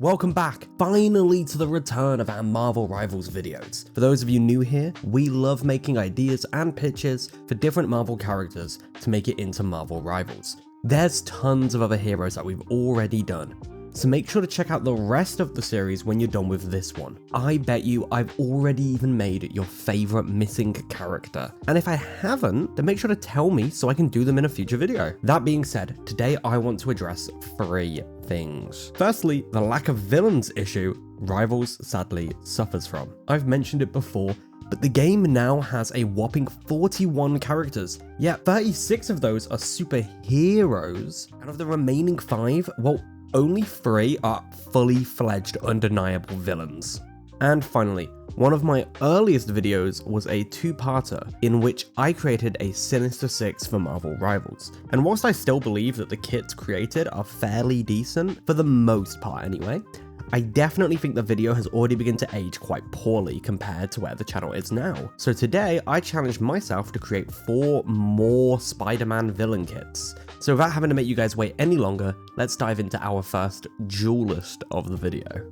Welcome back, finally, to the return of our Marvel Rivals videos. For those of you new here, we love making ideas and pitches for different Marvel characters to make it into Marvel Rivals. There's tons of other heroes that we've already done, so make sure to check out the rest of the series when you're done with this one. I bet you I've already even made your favorite missing character, and if I haven't, then make sure to tell me so I can do them in a future video. That being said, today I want to address 3 things. Firstly, the lack of villains issue Rivals sadly suffers from. I've mentioned it before, but the game now has a whopping 41 characters, yet 36 of those are superheroes, and of the remaining 5, well, only 3 are fully fledged undeniable villains. And finally, one of my earliest videos was a 2-parter in which I created a Sinister Six for Marvel Rivals. And whilst I still believe that the kits created are fairly decent, for the most part anyway, I definitely think the video has already begun to age quite poorly compared to where the channel is now. So today, I challenged myself to create 4 more Spider-Man villain kits. So without having to make you guys wait any longer, let's dive into our first duelist of the video.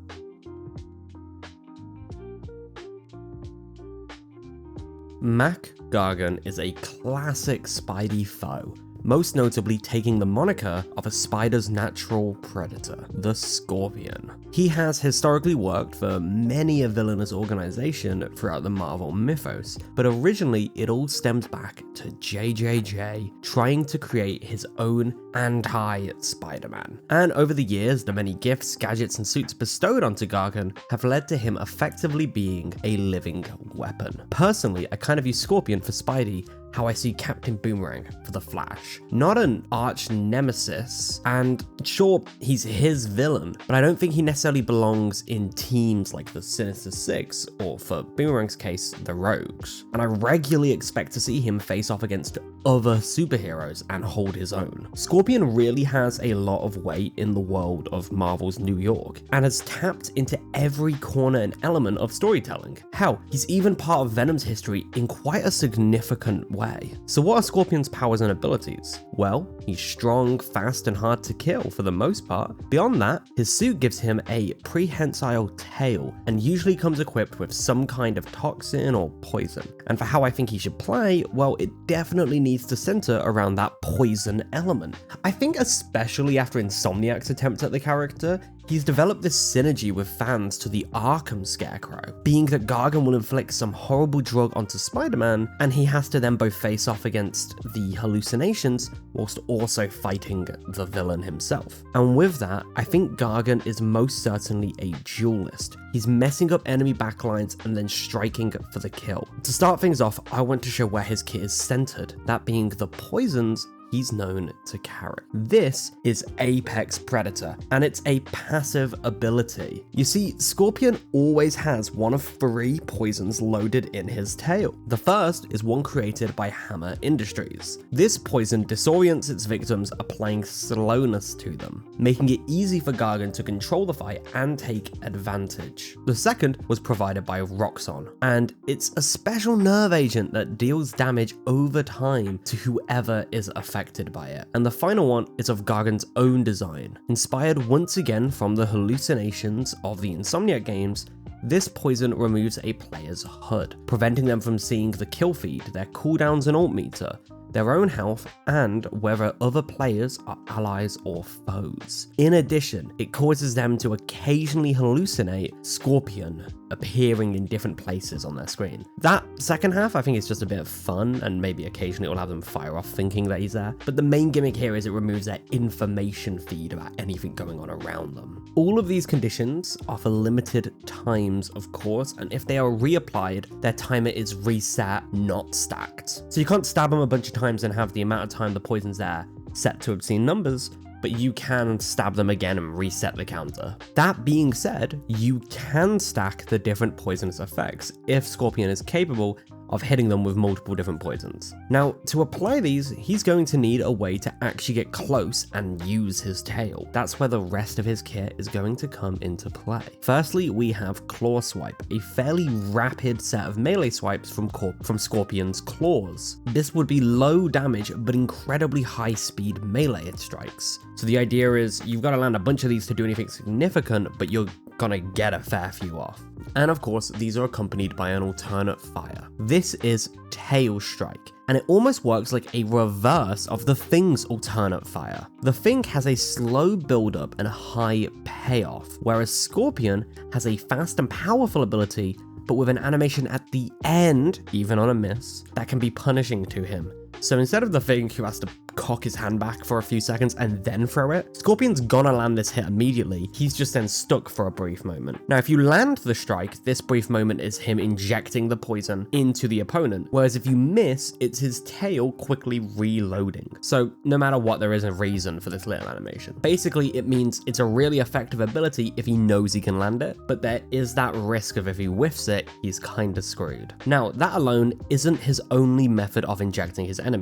Mac Gargan is a classic Spidey foe, most notably taking the moniker of a spider's natural predator, the Scorpion. He has historically worked for many a villainous organization throughout the Marvel mythos, but originally it all stems back to JJJ trying to create his own anti-Spider-Man. And over the years, the many gifts, gadgets, and suits bestowed onto Gargan have led to him effectively being a living weapon. Personally, I kind of use Scorpion for Spidey how I see Captain Boomerang for the Flash. Not an arch nemesis, and sure, he's his villain, but I don't think he necessarily belongs in teams like the Sinister Six, or for Boomerang's case, the Rogues. And I regularly expect to see him face off against other superheroes and hold his own. Scorpion really has a lot of weight in the world of Marvel's New York, and has tapped into every corner and element of storytelling. Hell, he's even part of Venom's history in quite a significant way. So what are Scorpion's powers and abilities? Well, he's strong, fast, and hard to kill for the most part. Beyond that, his suit gives him a prehensile tail and usually comes equipped with some kind of toxin or poison. And for how I think he should play, well, it definitely needs to center around that poison element. I think especially after Insomniac's attempt at the character, he's developed this synergy with fans to the Arkham Scarecrow, being that Gargan will inflict some horrible drug onto Spider-Man, and he has to then both face off against the hallucinations whilst also fighting the villain himself. And with that, I think Gargan is most certainly a duelist. He's messing up enemy backlines and then striking for the kill. To start things off, I want to show where his kit is centered, that being the poisons he's known to carry. This is Apex Predator, and it's a passive ability. You see, Scorpion always has one of 3 poisons loaded in his tail. The first is one created by Hammer Industries. This poison disorients its victims, applying slowness to them, making it easy for Gargan to control the fight and take advantage. The second was provided by Roxxon, and it's a special nerve agent that deals damage over time to whoever is affected by it. And the final one is of Gargan's own design. Inspired once again from the hallucinations of the Insomniac games, this poison removes a player's HUD, preventing them from seeing the kill feed, their cooldowns and ult meter, their own health, and whether other players are allies or foes. In addition, it causes them to occasionally hallucinate Scorpion appearing in different places on their screen. That second half I think is just a bit of fun, and maybe occasionally it will have them fire off thinking that he's there, but the main gimmick here is it removes their information feed about anything going on around them. All of these conditions are for limited times, of course, and if they are reapplied, their timer is reset, not stacked. So you can't stab them a bunch of times and have the amount of time the poison's there set to obscene numbers, but you can stab them again and reset the counter. That being said, you can stack the different poisonous effects if Scorpion is capable of hitting them with multiple different poisons. Now, to apply these, he's going to need a way to actually get close and use his tail. That's where the rest of his kit is going to come into play. Firstly, we have Claw Swipe, a fairly rapid set of melee swipes from Scorpion's claws. This would be low damage but incredibly high speed melee strikes. So the idea is you've got to land a bunch of these to do anything significant, but you're gonna get a fair few off. And of course, these are accompanied by an alternate fire. This is Tail Strike, and it almost works like a reverse of the Thing's alternate fire. The Thing has a slow build-up and a high payoff, whereas Scorpion has a fast and powerful ability, but with an animation at the end, even on a miss, that can be punishing to him. So instead of the Thing who has to cock his hand back for a few seconds and then throw it, Scorpion's gonna land this hit immediately. He's just then stuck for a brief moment. Now, if you land the strike, this brief moment is him injecting the poison into the opponent, whereas if you miss, it's his tail quickly reloading. So no matter what, there is a reason for this little animation. Basically, it means it's a really effective ability if he knows he can land it, but there is that risk of if he whiffs it, he's kinda screwed. Now, that alone isn't his only method of injecting his enemies.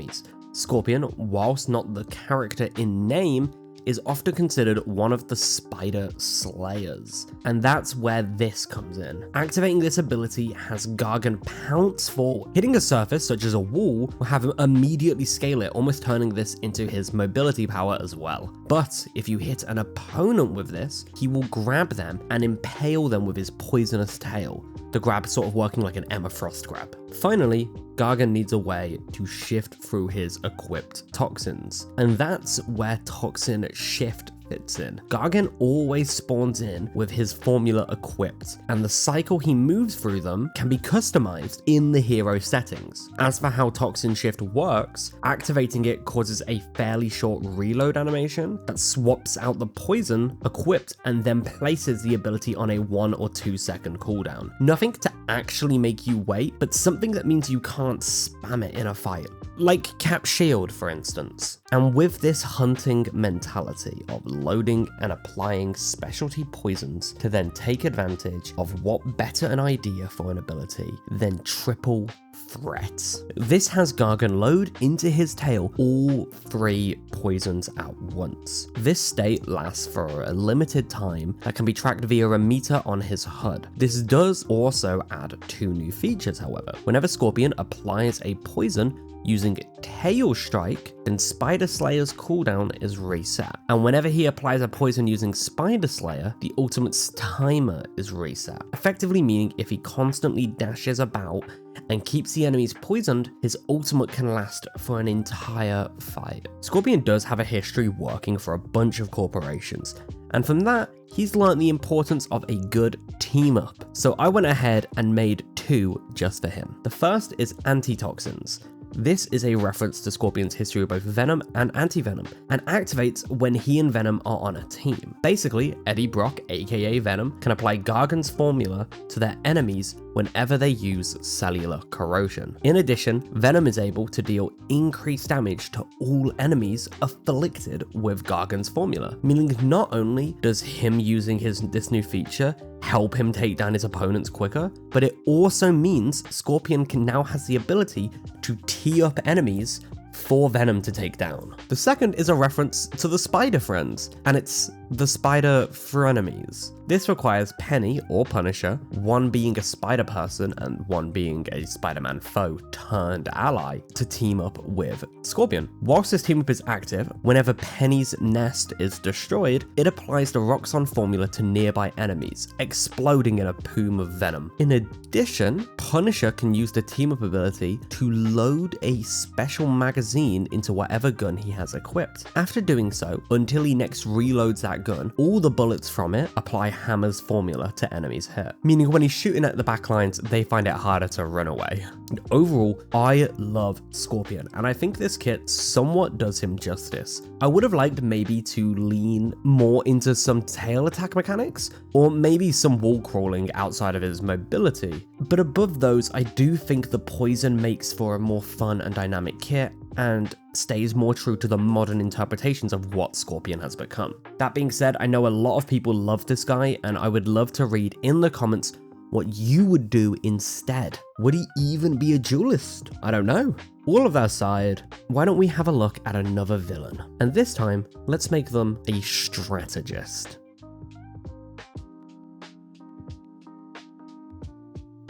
Scorpion, whilst not the character in name, is often considered one of the Spider Slayers, and that's where this comes in. Activating this ability has Gargan pounce forward. Hitting a surface such as a wall will have him immediately scale it, almost turning this into his mobility power as well. But if you hit an opponent with this, he will grab them and impale them with his poisonous tail, the grab sort of working like an Emma Frost grab. Finally, Gargan needs a way to shift through his equipped toxins, and that's where Toxin Shift fits in. Gargan always spawns in with his formula equipped, and the cycle he moves through them can be customized in the hero settings. As for how Toxin Shift works, activating it causes a fairly short reload animation that swaps out the poison equipped and then places the ability on a 1 or 2 second cooldown. Nothing to actually make you wait, but something that means you can't spam it in a fight. Like Cap Shield, for instance. And with this hunting mentality of loading and applying specialty poisons to then take advantage of what better an idea for an ability than triple threats. This has Gargan load into his tail all 3 poisons at once. This state lasts for a limited time that can be tracked via a meter on his HUD. This does also add 2 new features, however. Whenever Scorpion applies a poison using Tail Strike, then Spider Slayer's cooldown is reset. And whenever he applies a poison using Spider Slayer, the ultimate's timer is reset, effectively meaning if he constantly dashes about and keeps the enemies poisoned, his ultimate can last for an entire fight. Scorpion does have a history working for a bunch of corporations, and from that, he's learned the importance of a good team up. So I went ahead and made 2 just for him. The first is Antitoxins. This is a reference to Scorpion's history with both Venom and Anti-Venom, and activates when he and Venom are on a team. Basically, Eddie Brock, aka Venom, can apply Gargan's formula to their enemies whenever they use cellular corrosion. In addition, Venom is able to deal increased damage to all enemies afflicted with Gargan's formula, meaning not only does him using this new feature help him take down his opponents quicker, but it also means Scorpion now has the ability to tee up enemies for Venom to take down. The second is a reference to the Spider Friends, and it's the Spider Frenemies. This requires Penny or Punisher, one being a spider person and one being a Spider-Man foe turned ally, to team up with Scorpion. Whilst this team up is active, whenever Penny's nest is destroyed, it applies the Roxxon formula to nearby enemies, exploding in a plume of venom. In addition, Punisher can use the team up ability to load a special magazine into whatever gun he has equipped. After doing so, until he next reloads that gun, all the bullets from it apply Hammer's formula to enemies hit, meaning when he's shooting at the backlines, they find it harder to run away. And overall, I love Scorpion, and I think this kit somewhat does him justice. I would have liked maybe to lean more into some tail attack mechanics, or maybe some wall crawling outside of his mobility. But above those, I do think the poison makes for a more fun and dynamic kit, and stays more true to the modern interpretations of what Scorpion has become. That being said, I know a lot of people love this guy, and I would love to read in the comments what you would do instead. Would he even be a duelist? I don't know. All of that aside, why don't we have a look at another villain? And this time, let's make them a strategist.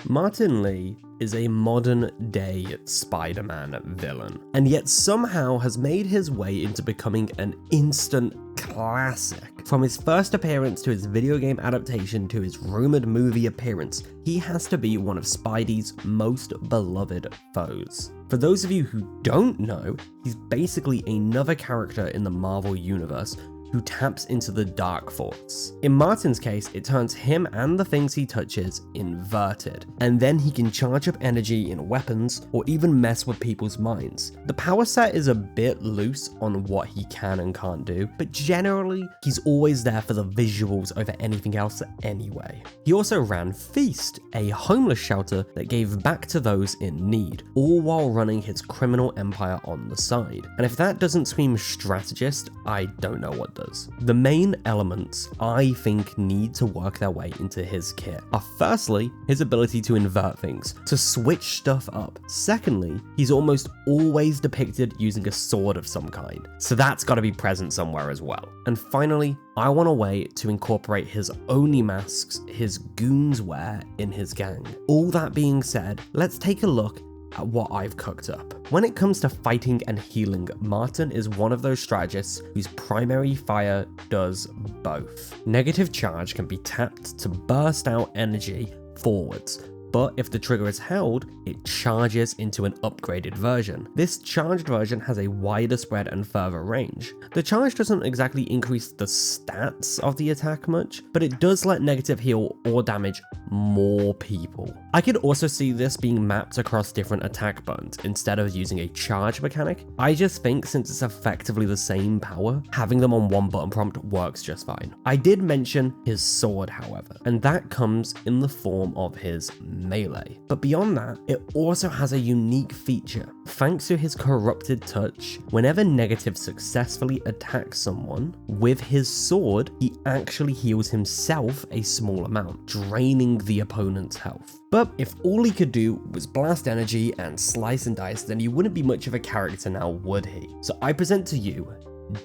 Martin Lee is a modern-day Spider-Man villain, and yet somehow has made his way into becoming an instant classic. From his first appearance to his video game adaptation to his rumored movie appearance, he has to be one of Spidey's most beloved foes. For those of you who don't know, he's basically another character in the Marvel Universe who taps into the Dark Force. In Martin's case, it turns him and the things he touches inverted, and then he can charge up energy in weapons or even mess with people's minds. The power set is a bit loose on what he can and can't do, but generally, he's always there for the visuals over anything else anyway. He also ran Feast, a homeless shelter that gave back to those in need, all while running his criminal empire on the side. And if that doesn't scream strategist, I don't know what does. The main elements I think need to work their way into his kit are firstly, his ability to invert things, to switch stuff up. Secondly, he's almost always depicted using a sword of some kind, so that's got to be present somewhere as well. And finally, I want a way to incorporate his Oni masks his goons wear in his gang. All that being said, let's take a look at what I've cooked up. When it comes to fighting and healing, Martin is one of those strategists whose primary fire does both. Negative charge can be tapped to burst out energy forwards, but if the trigger is held, it charges into an upgraded version. This charged version has a wider spread and further range. The charge doesn't exactly increase the stats of the attack much, but it does let negative heal or damage more people. I could also see this being mapped across different attack buttons instead of using a charge mechanic. I just think since it's effectively the same power, having them on one button prompt works just fine. I did mention his sword, however, and that comes in the form of his melee. But beyond that, it also has a unique feature. Thanks to his corrupted touch, whenever negative successfully attacks someone with his sword, he actually heals himself a small amount, draining the opponent's health. But if all he could do was blast energy and slice and dice, then he wouldn't be much of a character now, would he? So I present to you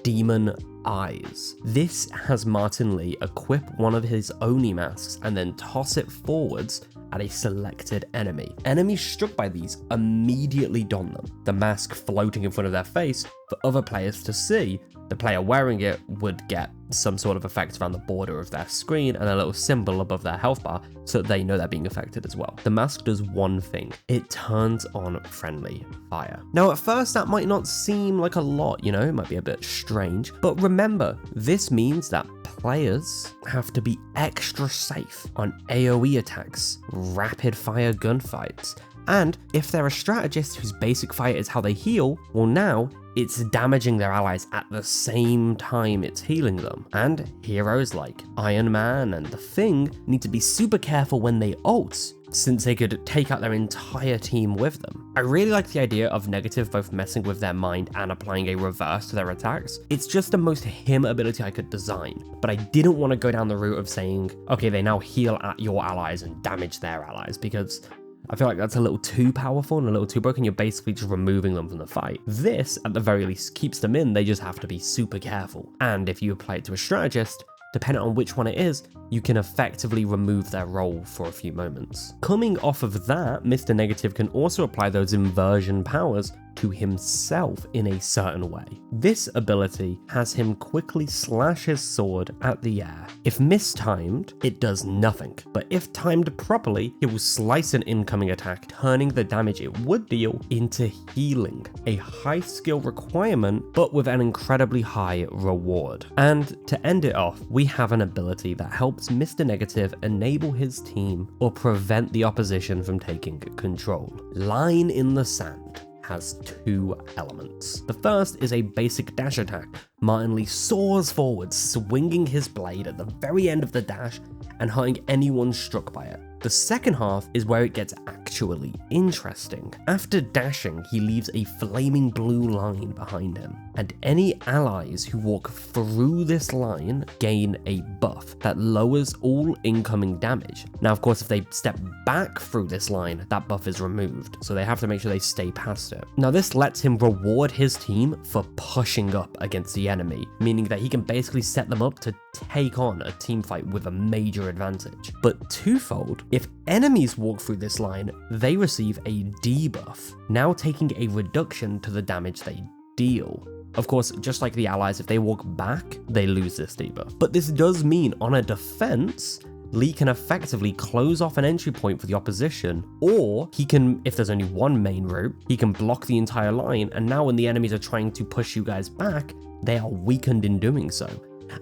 Demon Eyes. This has Martin Lee equip one of his Oni masks and then toss it forwards at a selected enemy. Enemies struck by these immediately don them, the mask floating in front of their face for other players to see. The player wearing it would get some sort of effect around the border of their screen and a little symbol above their health bar so that they know they're being affected as well. The mask does one thing: it turns on friendly fire. Now at first that might not seem like a lot, you know, it might be a bit strange, but remember, this means that players have to be extra safe on AoE attacks, rapid fire gunfights, and if they're a strategist whose basic fire is how they heal, well now it's damaging their allies at the same time it's healing them. And heroes like Iron Man and The Thing need to be super careful when they ult, since they could take out their entire team with them. I really like the idea of negative both messing with their mind and applying a reverse to their attacks. It's just the most him ability I could design, but I didn't want to go down the route of saying, okay, they now heal at your allies and damage their allies, because I feel like that's a little too powerful and a little too broken. You're basically just removing them from the fight. This, at the very least, keeps them in. They just have to be super careful. And if you apply it to a strategist, depending on which one it is, you can effectively remove their role for a few moments. Coming off of that, Mr. Negative can also apply those inversion powers to himself in a certain way. This ability has him quickly slash his sword at the air. If mistimed, it does nothing, but if timed properly, it will slice an incoming attack, turning the damage it would deal into healing, a high skill requirement, but with an incredibly high reward. And to end it off, we have an ability that helps Mr. Negative enable his team or prevent the opposition from taking control. Line in the Sand has two elements. The first is a basic dash attack. Martin Lee soars forward, swinging his blade at the very end of the dash and hurting anyone struck by it. The second half is where it gets actually interesting. After dashing, he leaves a flaming blue line behind him. and any allies who walk through this line gain a buff that lowers all incoming damage. Now, of course, if they step back through this line, that buff is removed, so they have to make sure they stay past it. Now, this lets him reward his team for pushing up against the enemy, meaning that he can basically set them up to take on a team fight with a major advantage. But twofold, if enemies walk through this line, they receive a debuff, now taking a reduction to the damage they deal. Of course, just like the allies, if they walk back, they lose this debuff. But this does mean on a defense, Lee can effectively close off an entry point for the opposition, or he can, if there's only one main route, he can block the entire line, and now when the enemies are trying to push you guys back, they are weakened in doing so.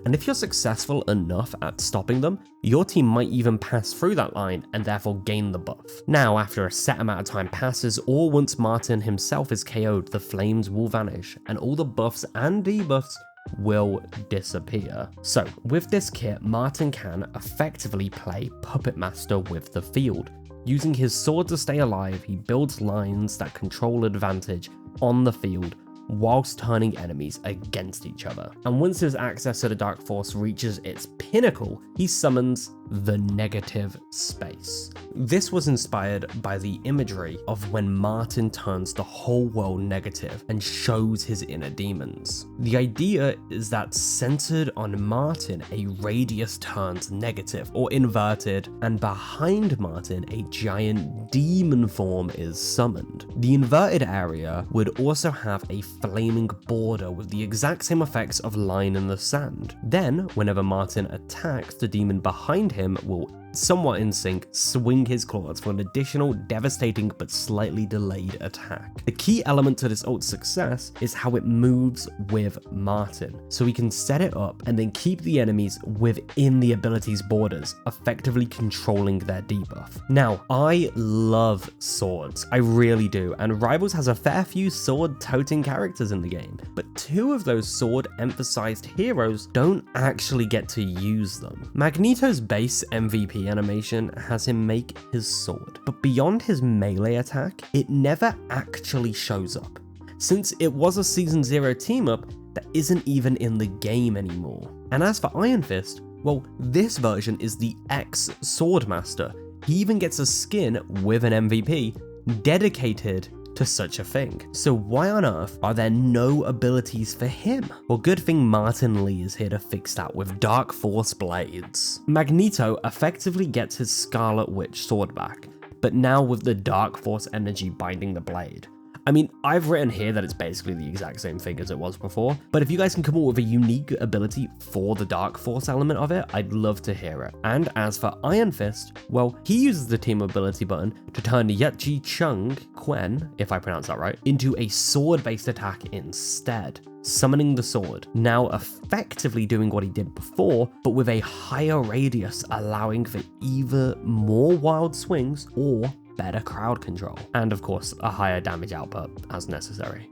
And if you're successful enough at stopping them, your team might even pass through that line and therefore gain the buff. Now, after a set amount of time passes, or once Martin himself is KO'd, the flames will vanish, and all the buffs and debuffs will disappear. So, with this kit, Martin can effectively play Puppet Master with the field. Using his sword to stay alive, he builds lines that control advantage on the field, whilst turning enemies against each other. And once his access to the Dark Force reaches its pinnacle, he summons the Negative Space. This was inspired by the imagery of when Martin turns the whole world negative and shows his inner demons. The idea is that centered on Martin, a radius turns negative or inverted, and behind Martin, a giant demon form is summoned. The inverted area would also have a flaming border with the exact same effects of line in the sand. Then, whenever Martin attacks, the demon behind him will, somewhat in sync, swing his claws for an additional devastating but slightly delayed attack. The key element to this ult's success is how it moves with Martin, so he can set it up and then keep the enemies within the ability's borders, effectively controlling their debuff. Now, I love swords, I really do, and Rivals has a fair few sword-toting characters in the game, but two of those sword-emphasized heroes don't actually get to use them. Magneto's base MVP animation has him make his sword, but beyond his melee attack, it never actually shows up, since it was a Season 0 team-up that isn't even in the game anymore. And as for Iron Fist, well, this version is the ex-Swordmaster. He even gets a skin with an MVP dedicated to such a thing. So why on earth are there no abilities for him? Well, good thing Martin Lee is here to fix that with Dark Force blades. Magneto effectively gets his Scarlet Witch sword back, but now with the Dark Force energy binding the blade. I mean, I've written here that it's basically the exact same thing as it was before, but if you guys can come up with a unique ability for the Dark Force element of it, I'd love to hear it. And as for Iron Fist, well, he uses the team ability button to turn Yachi Chung Quen, if I pronounce that right, into a sword-based attack instead, summoning the sword, now effectively doing what he did before, but with a higher radius, allowing for either more wild swings or better crowd control, and of course a higher damage output as necessary.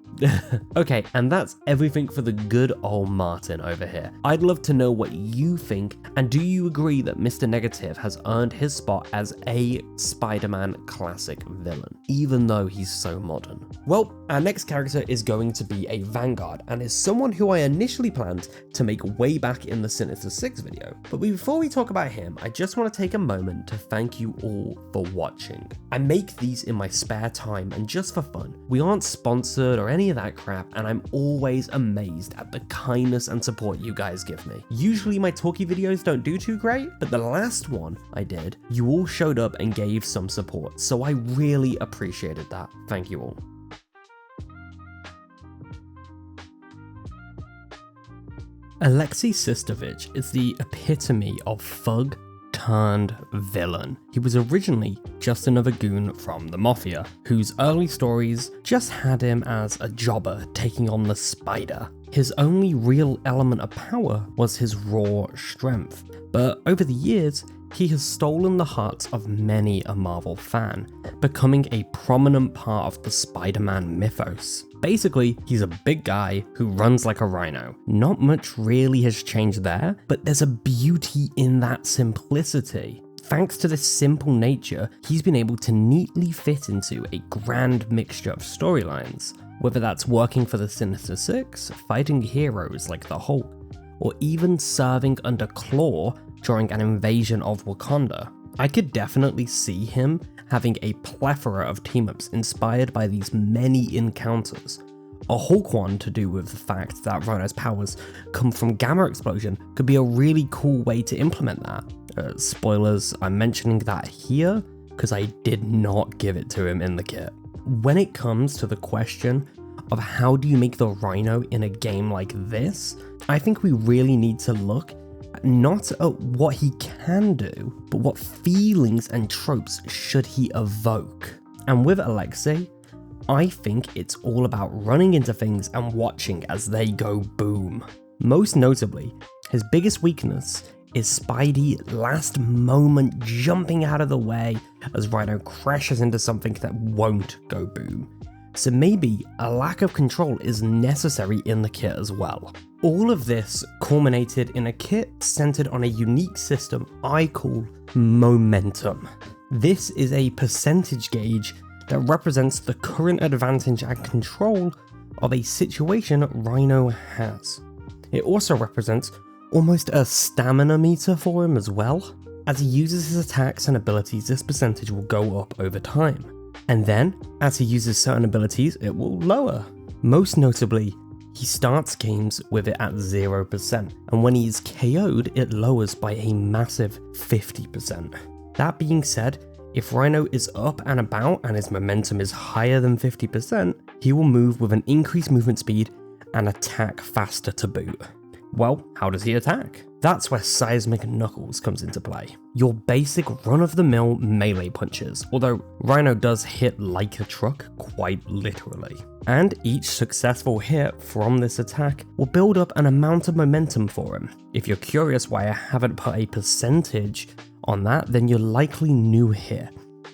Okay, and that's everything for the good old Martin over here. I'd love to know what you think, and do you agree that Mr. Negative has earned his spot as a Spider-Man classic villain, even though he's so modern? Well, our next character is going to be a Vanguard, and is someone who I initially planned to make way back in the Sinister 6 video. But before we talk about him, I just want to take a moment to thank you all for watching. I make these in my spare time and just for fun. We aren't sponsored or any of that crap, and I'm always amazed at the kindness and support you guys give me. Usually my talkie videos don't do too great, but the last one I did, you all showed up and gave some support, so I really appreciated that. Thank you all. Alexei Sistovich is the epitome of thug turned villain. He was originally just another goon from the Mafia, whose early stories just had him as a jobber taking on the Spider. His only real element of power was his raw strength, but over the years, he has stolen the hearts of many a Marvel fan, becoming a prominent part of the Spider-Man mythos. Basically, he's a big guy who runs like a rhino. Not much really has changed there, but there's a beauty in that simplicity. Thanks to this simple nature, he's been able to neatly fit into a grand mixture of storylines. Whether that's working for the Sinister Six, fighting heroes like the Hulk, or even serving under Claw during an invasion of Wakanda. I could definitely see him having a plethora of team-ups inspired by these many encounters. A Hulk one to do with the fact that Rhino's powers come from gamma explosion could be a really cool way to implement that. Spoilers, I'm mentioning that here because I did not give it to him in the kit. When it comes to the question of how do you make the Rhino in a game like this, I think we really need to look not at what he can do, but what feelings and tropes should he evoke. And with Alexei, I think it's all about running into things and watching as they go boom. Most notably, his biggest weakness is Spidey last moment jumping out of the way as Rhino crashes into something that won't go boom. So maybe a lack of control is necessary in the kit as well. All of this culminated in a kit centered on a unique system I call momentum. This is a percentage gauge that represents the current advantage and control of a situation Rhino has. It also represents almost a stamina meter for him as well. As he uses his attacks and abilities, this percentage will go up over time. And then, as he uses certain abilities, it will lower. Most notably, he starts games with it at 0%, and when he is KO'd, it lowers by a massive 50%. That being said, if Rhino is up and about and his momentum is higher than 50%, he will move with an increased movement speed and attack faster to boot. Well, how does he attack? That's where Seismic Knuckles comes into play. Your basic run-of-the-mill melee punches, although Rhino does hit like a truck, quite literally. And each successful hit from this attack will build up an amount of momentum for him. If you're curious why I haven't put a percentage on that, then you're likely new here.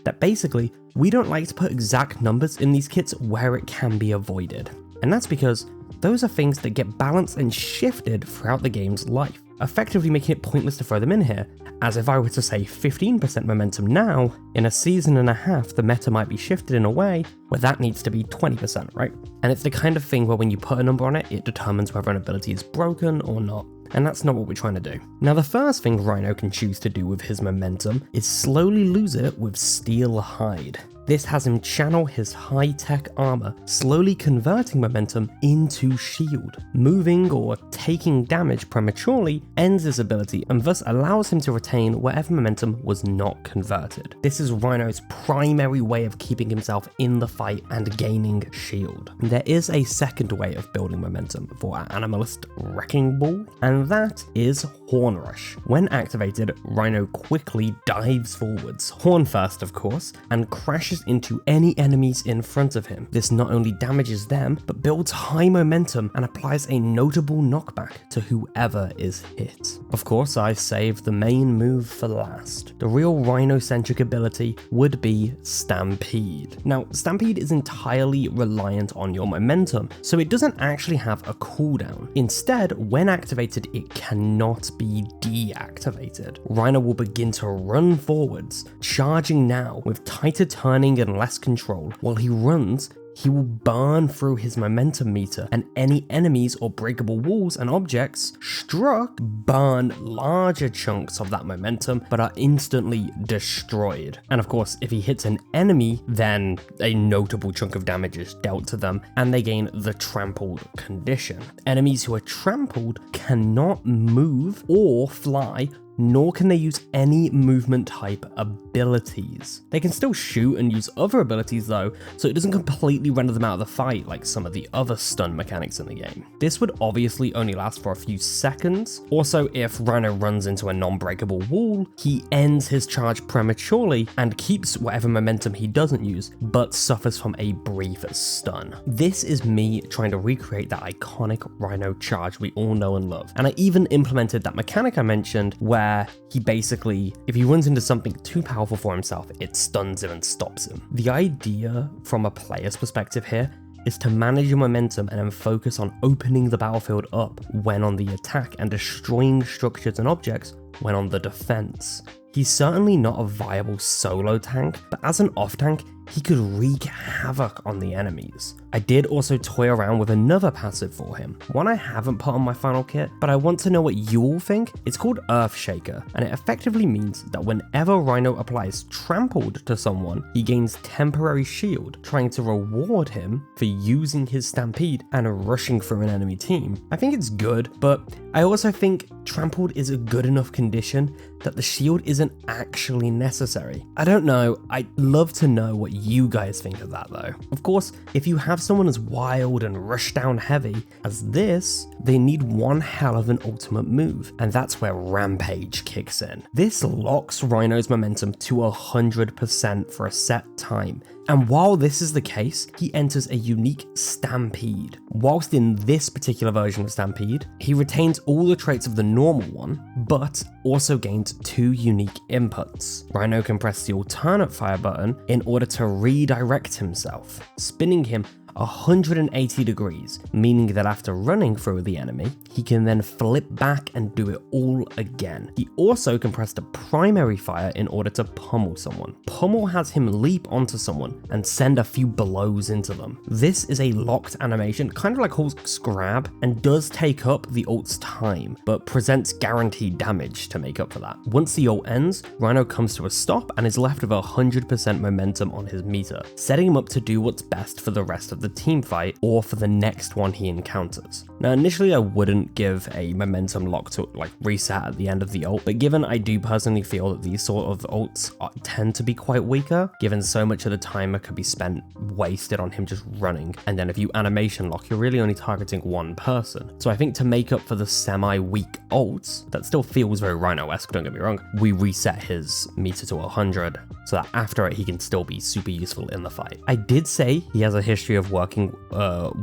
That basically, we don't like to put exact numbers in these kits where it can be avoided. And that's because those are things that get balanced and shifted throughout the game's life, effectively making it pointless to throw them in here, as if I were to say 15% momentum now, in a season and a half the meta might be shifted in a way where that needs to be 20%, right? And it's the kind of thing where when you put a number on it, it determines whether an ability is broken or not. And that's not what we're trying to do. Now, the first thing Rhino can choose to do with his momentum is slowly lose it with Steel Hide. This has him channel his high-tech armor, slowly converting momentum into shield. Moving or taking damage prematurely ends his ability and thus allows him to retain whatever momentum was not converted. This is Rhino's primary way of keeping himself in the fight and gaining shield. There is a second way of building momentum for our Animalist Wrecking Ball, and that is Horn Rush. When activated, Rhino quickly dives forwards, horn first of course, and crashes into any enemies in front of him. This not only damages them, but builds high momentum and applies a notable knockback to whoever is hit. Of course, I saved the main move for last. The real Rhino-centric ability would be Stampede. Now, Stampede is entirely reliant on your momentum, so it doesn't actually have a cooldown. Instead, when activated, it cannot be deactivated. Rhino will begin to run forwards, charging now with tighter turning and less control. While he runs, he will burn through his momentum meter, and any enemies or breakable walls and objects struck burn larger chunks of that momentum but are instantly destroyed. And of course, if he hits an enemy, then a notable chunk of damage is dealt to them and they gain the trampled condition. Enemies who are trampled cannot move or fly, nor can they use any movement type abilities. They can still shoot and use other abilities though, so it doesn't completely render them out of the fight like some of the other stun mechanics in the game. This would obviously only last for a few seconds. Also, if Rhino runs into a non-breakable wall, he ends his charge prematurely and keeps whatever momentum he doesn't use, but suffers from a brief stun. This is me trying to recreate that iconic Rhino charge we all know and love. And I even implemented that mechanic I mentioned where he basically, if he runs into something too powerful for himself, it stuns him and stops him. The idea from a player's perspective here is to manage your momentum and then focus on opening the battlefield up when on the attack and destroying structures and objects when on the defense. He's certainly not a viable solo tank, but as an off tank, he could wreak havoc on the enemies. I did also toy around with another passive for him, one I haven't put on my final kit, but I want to know what you all think. It's called Earthshaker, and it effectively means that whenever Rhino applies Trampled to someone, he gains temporary shield, trying to reward him for using his Stampede and rushing through an enemy team. I think it's good, but I also think Trampled is a good enough condition that the shield isn't actually necessary. I don't know, I'd love to know what you guys think of that though. Of course, if you have someone as wild and rush down heavy as this, they need one hell of an ultimate move, and that's where Rampage kicks in. This locks Rhino's momentum to 100% for a set time, and while this is the case, he enters a unique Stampede. Whilst in this particular version of Stampede, he retains all the traits of the normal one, but also gains 2 unique inputs. Rhino can press the alternate fire button in order to redirect himself, spinning him 180 degrees, meaning that after running through the enemy, he can then flip back and do it all again. He also can press the primary fire in order to pummel someone. Pummel has him leap onto someone and send a few blows into them. This is a locked animation, kind of like Hulk's grab, and does take up the ult's time, but presents guaranteed damage to make up for that. Once the ult ends, Rhino comes to a stop and is left with 100% momentum on his meter, setting him up to do what's best for the rest of the team fight or for the next one he encounters. Now initially I wouldn't give a momentum lock to like reset at the end of the ult, but given I do personally feel that these sort of ults tend to be quite weaker, given so much of the timer could be spent wasted on him just running, and then if you animation lock, you're really only targeting one person. So I think to make up for the semi-weak ults, that still feels very Rhino-esque, don't get me wrong, we reset his meter to 100 so that after it he can still be super useful in the fight. I did say he has a history of working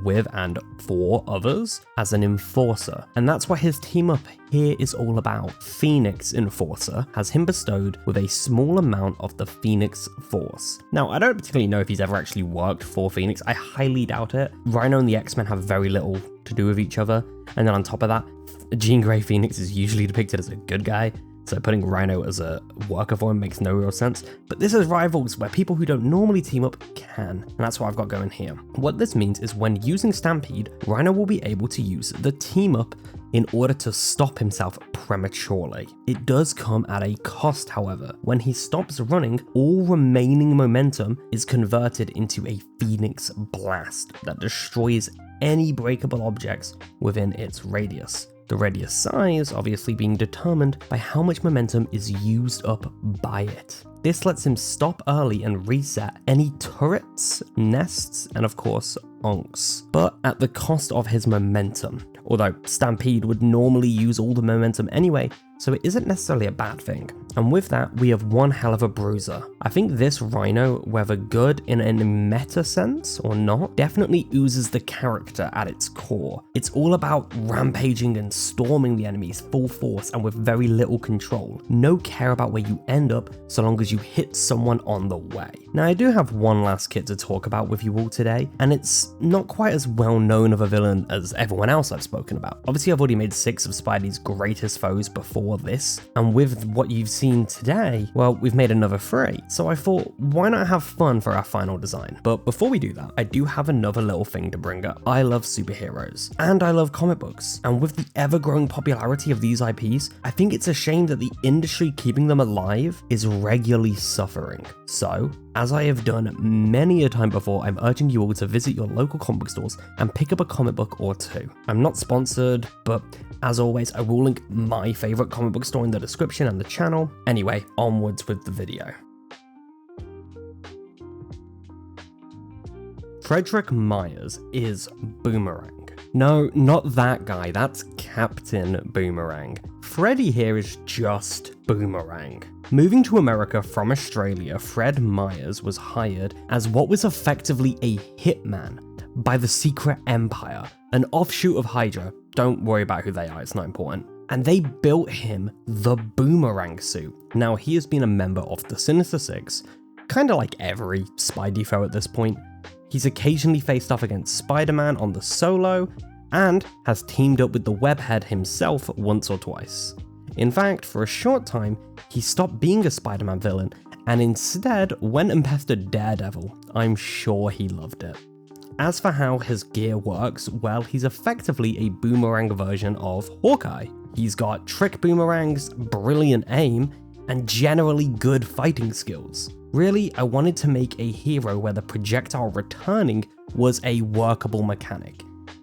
with and for others as an enforcer, and that's what his team up here is all about. Phoenix Enforcer has him bestowed with a small amount of the Phoenix Force. Now, I don't particularly know if he's ever actually worked for Phoenix. I highly doubt it. Rhino and the X-Men have very little to do with each other, and then on top of that, Jean Grey Phoenix is usually depicted as a good guy, so putting Rhino as a worker for him makes no real sense. But this is Rivals, where people who don't normally team up can, and that's what I've got going here. What this means is when using Stampede, Rhino will be able to use the team up in order to stop himself prematurely. It does come at a cost, however. When he stops running, all remaining momentum is converted into a Phoenix Blast that destroys any breakable objects within its radius. The radius size obviously being determined by how much momentum is used up by it. This lets him stop early and reset any turrets, nests, and of course, onks, but at the cost of his momentum. Although Stampede would normally use all the momentum anyway, so it isn't necessarily a bad thing. And with that, we have one hell of a bruiser. I think this Rhino, whether good in a meta sense or not, definitely oozes the character at its core. It's all about rampaging and storming the enemies full force and with very little control. No care about where you end up so long as you hit someone on the way. Now I do have one last kit to talk about with you all today, and it's not quite as well known of a villain as everyone else I've spoken about. Obviously I've already made 6 of Spidey's greatest foes before this, and with what you've seen today, well, we've made another 3. So I thought, why not have fun for our final design? But before we do that, I do have another little thing to bring up. I love superheroes, and I love comic books, and with the ever-growing popularity of these IPs, I think it's a shame that the industry keeping them alive is regularly suffering. So, as I have done many a time before, I'm urging you all to visit your local comic book stores and pick up a comic book or 2. I'm not sponsored, but as always, I will link my favorite comic book store in the description and the channel. Anyway, onwards with the video. Frederick Myers is Boomerang. No, not that guy, that's Captain Boomerang. Freddy here is just Boomerang. Moving to America from Australia, Fred Myers was hired as what was effectively a hitman by the Secret Empire, an offshoot of Hydra. Don't worry about who they are, it's not important. And they built him the Boomerang suit. Now, he has been a member of the Sinister Six, kind of like every Spidey foe at this point. He's occasionally faced off against Spider-Man on the solo, and has teamed up with the Webhead himself once or twice. In fact, for a short time, he stopped being a Spider-Man villain and instead went and pestered Daredevil. I'm sure he loved it. As for how his gear works, well, he's effectively a boomerang version of Hawkeye. He's got trick boomerangs, brilliant aim, and generally good fighting skills. Really, I wanted to make a hero where the projectile returning was a workable mechanic.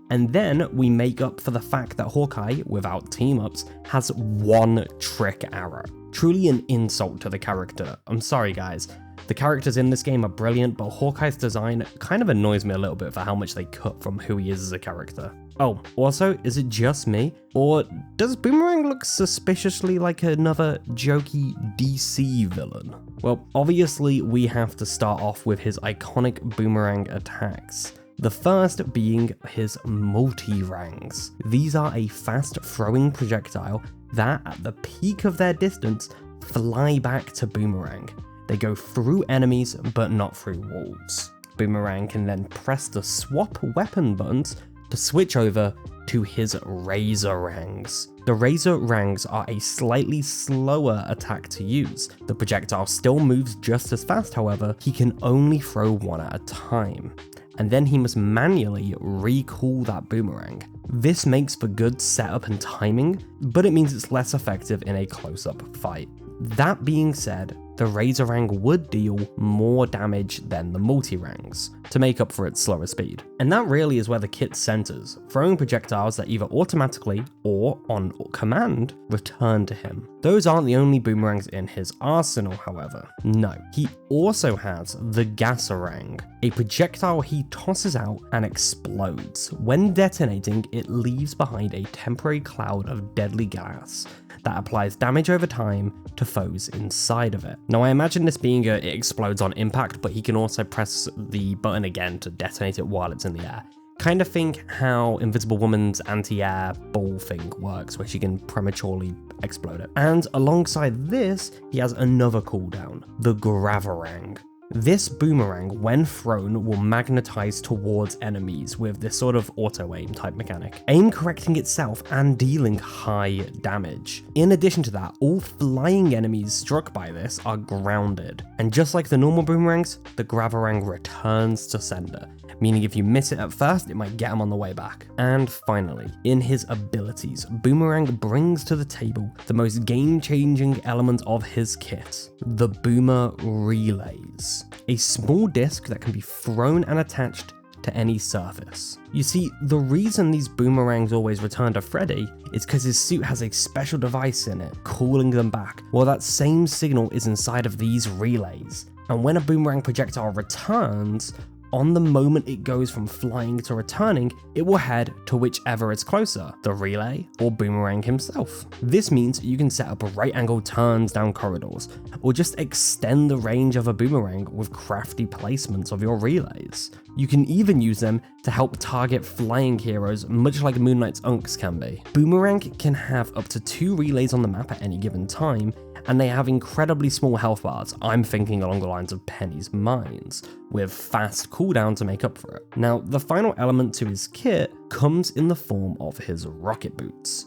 And then we make up for the fact that Hawkeye, without team-ups, has one trick arrow. Truly an insult to the character. I'm sorry guys. The characters in this game are brilliant, but Hawkeye's design kind of annoys me a little bit for how much they cut from who he is as a character. Oh, also, is it just me? Or does Boomerang look suspiciously like another jokey DC villain? Well, obviously we have to start off with his iconic Boomerang attacks. The first being his multi-rangs. These are a fast throwing projectile that, at the peak of their distance, fly back to Boomerang. They go through enemies, but not through walls. Boomerang can then press the swap weapon buttons to switch over to his Razor-rangs. The Razor-rangs are a slightly slower attack to use. The projectile still moves just as fast, however, he can only throw one at a time. And then he must manually recall that boomerang. This makes for good setup and timing, but it means it's less effective in a close-up fight. That being said, the Razorang would deal more damage than the multi-rangs, to make up for its slower speed. And that really is where the kit centers, throwing projectiles that either automatically or on command return to him. Those aren't the only boomerangs in his arsenal, however. No, he also has the Gasorang, a projectile he tosses out and explodes. When detonating, it leaves behind a temporary cloud of deadly gas that applies damage over time to foes inside of it. Now I imagine this being it explodes on impact, but he can also press the button again to detonate it while it's in the air. Kind of think how Invisible Woman's anti-air ball thing works, where she can prematurely explode it. And alongside this, he has another cooldown, the Gravarang. This boomerang, when thrown, will magnetize towards enemies with this sort of auto-aim type mechanic, aim correcting itself and dealing high damage. In addition to that, all flying enemies struck by this are grounded, and just like the normal boomerangs, the Gravarang returns to sender, meaning if you miss it at first, it might get him on the way back. And finally, in his abilities, Boomerang brings to the table the most game-changing element of his kit, the Boomer Relays. A small disc that can be thrown and attached to any surface. You see, the reason these boomerangs always return to Freddy is because his suit has a special device in it, calling them back. Well, that same signal is inside of these relays. And when a boomerang projectile returns, on the moment it goes from flying to returning, it will head to whichever is closer, the relay or Boomerang himself. This means you can set up right angle turns down corridors, or just extend the range of a boomerang with crafty placements of your relays. You can even use them to help target flying heroes, much like Moon Knight's Unks can be. Boomerang can have up to 2 relays on the map at any given time, and they have incredibly small health bars. I'm thinking along the lines of Penny's Mines, with fast cooldown to make up for it. Now, the final element to his kit comes in the form of his rocket boots.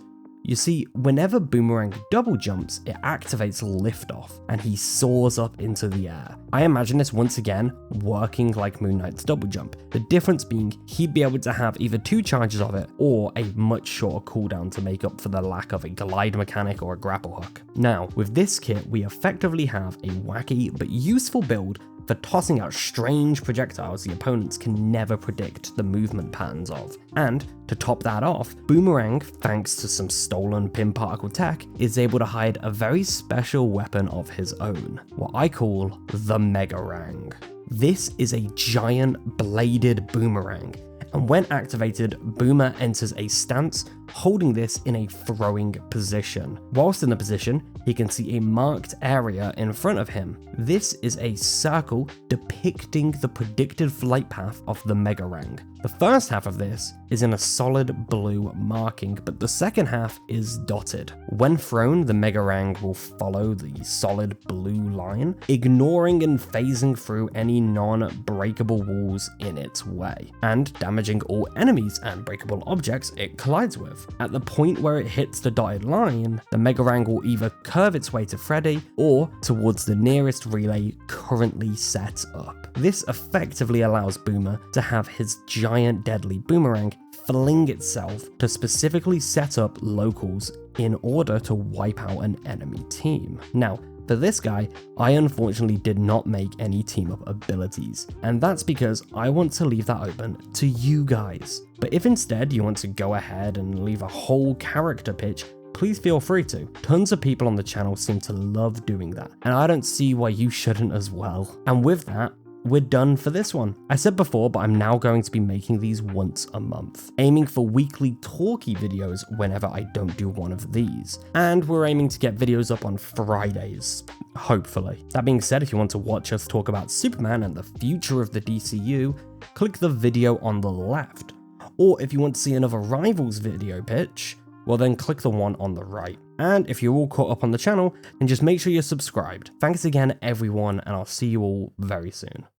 You see, whenever Boomerang double jumps, it activates liftoff, and he soars up into the air. I imagine this once again working like Moon Knight's double jump, the difference being he'd be able to have either 2 charges of it or a much shorter cooldown to make up for the lack of a glide mechanic or a grapple hook. Now, with this kit, we effectively have a wacky but useful build for tossing out strange projectiles the opponents can never predict the movement patterns of. And to top that off, Boomerang, thanks to some stolen pin particle tech, is able to hide a very special weapon of his own, what I call the Megarang. This is a giant bladed boomerang, and when activated, Boomer enters a stance, holding this in a throwing position. Whilst in the position, he can see a marked area in front of him. This is a circle depicting the predicted flight path of the Megarang. The first half of this is in a solid blue marking, but the second half is dotted. When thrown, the Megarang will follow the solid blue line, ignoring and phasing through any non-breakable walls in its way, and damaging all enemies and breakable objects it collides with. Mr.Negative. At the point where it hits the dotted line, the Megarang will either curve its way to Freddy or towards the nearest relay currently set up. This effectively allows Boomer to have his giant deadly boomerang fling itself to specifically set up locals in order to wipe out an enemy team. Now, for this guy, I unfortunately did not make any team up abilities, and that's because I want to leave that open to you guys. But if instead you want to go ahead and leave a whole character pitch, please feel free to. Tons of people on the channel seem to love doing that, and I don't see why you shouldn't as well. And with that, we're done for this one. I said before, but I'm now going to be making these once a month, aiming for weekly talkie videos whenever I don't do one of these. And we're aiming to get videos up on Fridays, hopefully. That being said, if you want to watch us talk about Superman and the future of the DCU, click the video on the left. Or if you want to see another Rivals video pitch, well then click the one on the right. And if you're all caught up on the channel, then just make sure you're subscribed. Thanks again everyone, and I'll see you all very soon.